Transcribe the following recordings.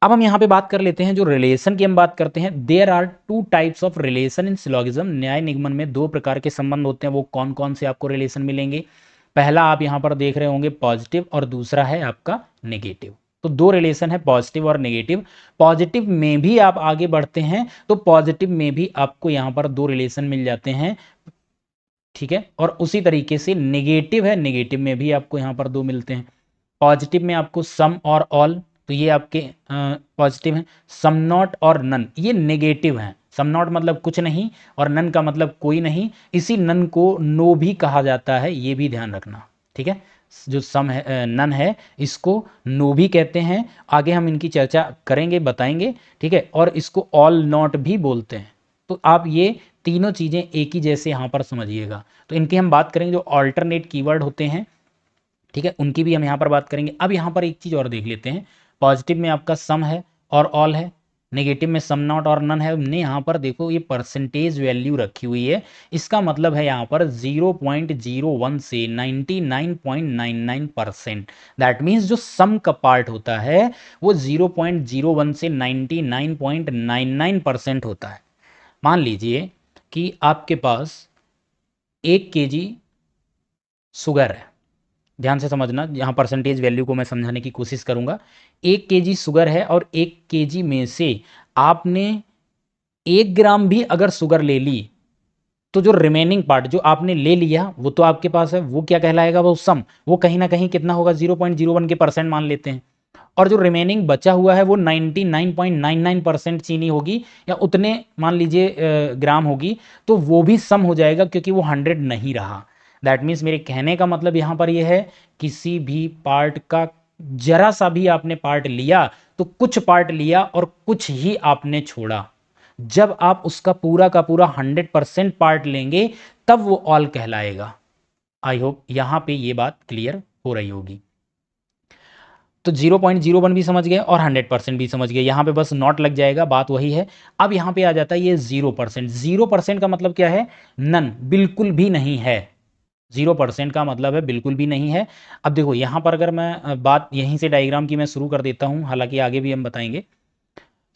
अब हम यहाँ पे बात कर लेते हैं, जो रिलेशन की हम बात करते हैं, there are two types of relation in syllogism. न्याय निगमन में दो प्रकार के संबंध होते हैं, वो कौन कौन से आपको रिलेशन मिलेंगे? पहला आप यहाँ पर देख रहे होंगे पॉजिटिव, और दूसरा है आपका नेगेटिव। तो दो रिलेशन है, पॉजिटिव और नेगेटिव। पॉजिटिव में भी आप आगे बढ़ते हैं तो पॉजिटिव में भी आपको यहाँ पर दो रिलेशन मिल जाते हैं, ठीक है। और उसी तरीके से नेगेटिव है, नेगेटिव में भी आपको यहाँ पर दो मिलते हैं। पॉजिटिव में आपको सम और ऑल, तो ये आपके पॉजिटिव हैं। सम नॉट और नन ये नेगेटिव हैं। सम नॉट मतलब कुछ नहीं, और नन का मतलब कोई नहीं। इसी नन को नो भी कहा जाता है, ये भी ध्यान रखना, ठीक है। जो सम है नन है, इसको नो भी कहते हैं, आगे हम इनकी चर्चा करेंगे, बताएंगे, ठीक है। और इसको ऑल नॉट भी बोलते हैं। तो आप ये तीनों चीज़ें एक ही जैसे यहाँ पर समझिएगा। तो इनकी हम बात करेंगे, जो ऑल्टरनेट कीवर्ड होते हैं, ठीक है, उनकी भी हम यहाँ पर बात करेंगे। अब यहाँ पर एक चीज़ और देख लेते हैं। पॉजिटिव में आपका सम है और ऑल है, नेगेटिव में सम नॉट और नन है। हमने यहाँ पर देखो ये परसेंटेज वैल्यू रखी हुई है, इसका मतलब है यहाँ पर 0.01 से 99.99%। दैट मीन्स जो सम का पार्ट होता है वो 0.01 से 99.99% होता है। मान लीजिए कि आपके पास 1 kg शुगर है, ध्यान से समझना, यहाँ परसेंटेज वैल्यू को मैं समझाने की कोशिश करूंगा। 1 kg शुगर है और 1 kg में से आपने 1 ग्राम भी अगर शुगर ले ली, तो जो रिमेनिंग पार्ट जो आपने ले लिया वो तो आपके पास है, वो क्या कहलाएगा? वो सम। वो कहीं ना कहीं कितना होगा? 0.01 के परसेंट मान लेते हैं। और जो रिमेनिंग बचा हुआ है वो 99.99% चीनी होगी, या उतने मान लीजिए ग्राम होगी, तो वो भी सम हो जाएगा क्योंकि वो 100 नहीं रहा। दैट मीन्स मेरे कहने का मतलब यहाँ पर ये है, किसी भी पार्ट का जरा सा भी आपने पार्ट लिया तो कुछ पार्ट लिया और कुछ ही आपने छोड़ा। जब आप उसका पूरा का पूरा 100% पार्ट लेंगे तब वो ऑल कहलाएगा। आई होप यहां पे ये बात क्लियर हो रही होगी। तो 0.01 भी समझ गए और 100% भी समझ गए, यहाँ पे बस नॉट लग जाएगा, बात वही है। अब यहाँ पे आ जाता है ये 0%। 0% का मतलब क्या है? नन, बिल्कुल भी नहीं है। 0% का मतलब है बिल्कुल भी नहीं है। अब देखो यहाँ पर अगर मैं बात यहीं से डायग्राम की मैं शुरू कर देता हूँ, हालांकि आगे भी हम बताएंगे।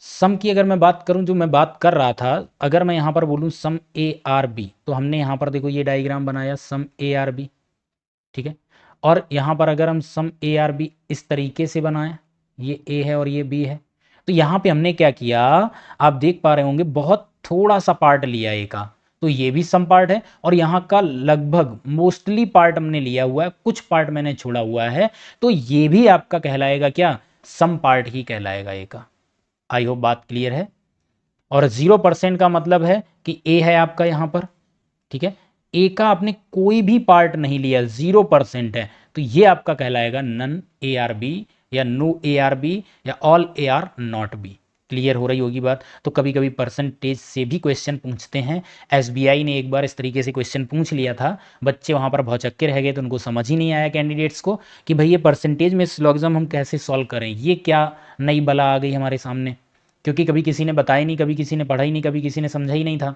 सम की अगर मैं बात करूं, जो मैं बात कर रहा था, अगर मैं यहाँ पर बोलूं सम ए आर बी, तो हमने यहाँ पर देखो ये डायग्राम बनाया सम ए आर बी, ठीक है। और यहाँ पर अगर हम सम ए आर बी इस तरीके से बनाएं, ये ए है और ये बी है, तो यहाँ पे हमने क्या किया, आप देख पा रहे होंगे, बहुत थोड़ा सा पार्ट लिया ए का, तो ये भी सम पार्ट है, और यहाँ का लगभग मोस्टली पार्ट हमने लिया हुआ है, कुछ पार्ट मैंने छोड़ा हुआ है, तो ये भी आपका कहलाएगा क्या? सम पार्ट ही कहलाएगा ए का। आई होप बात क्लियर है। और 0% का मतलब है कि ए है आपका यहाँ पर, ठीक है, ए का आपने कोई भी पार्ट नहीं लिया, 0% है, तो ये आपका कहलाएगा नन ए आर बी, या नो ए आर बी, या all A R not be. Clear हो रही होगी बात। तो कभी कभी परसेंटेज से भी क्वेश्चन पूछते हैं। एसबीआई ने एक बार इस तरीके से क्वेश्चन पूछ लिया था, बच्चे वहां पर भौचक्के रह गए, तो उनको समझ ही नहीं आया कैंडिडेट्स को कि भाई ये परसेंटेज में सिलोगिज्म हम कैसे सॉल्व करें, ये क्या नई बला आ गई हमारे सामने, क्योंकि कभी किसी ने बताया नहीं, कभी किसी ने पढ़ा ही नहीं, कभी किसी ने समझा ही नहीं था,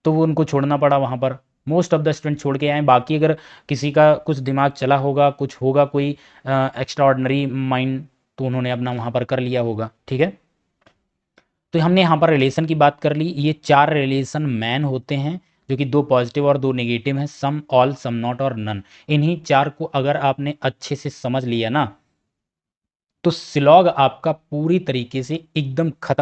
तो वो उनको छोड़ना पड़ा वहाँ पर। मोस्ट ऑफ द स्टूडेंट छोड़ के आए। बाकी अगर किसी का कुछ दिमाग चला होगा, कुछ होगा कोई एक्स्ट्रा ऑर्डनरी माइंड, तो उन्होंने अपना वहाँ पर कर लिया होगा, ठीक है। तो हमने यहाँ पर रिलेशन की बात कर ली। ये 4 रिलेशन मैन होते हैं, जो कि 2 पॉजिटिव और 2 नेगेटिव हैं, सम, ऑल, सम नॉट और नन। इन्हीं 4 को अगर आपने अच्छे से समझ लिया ना, तो सिलॉग आपका पूरी तरीके से एकदम खत्म।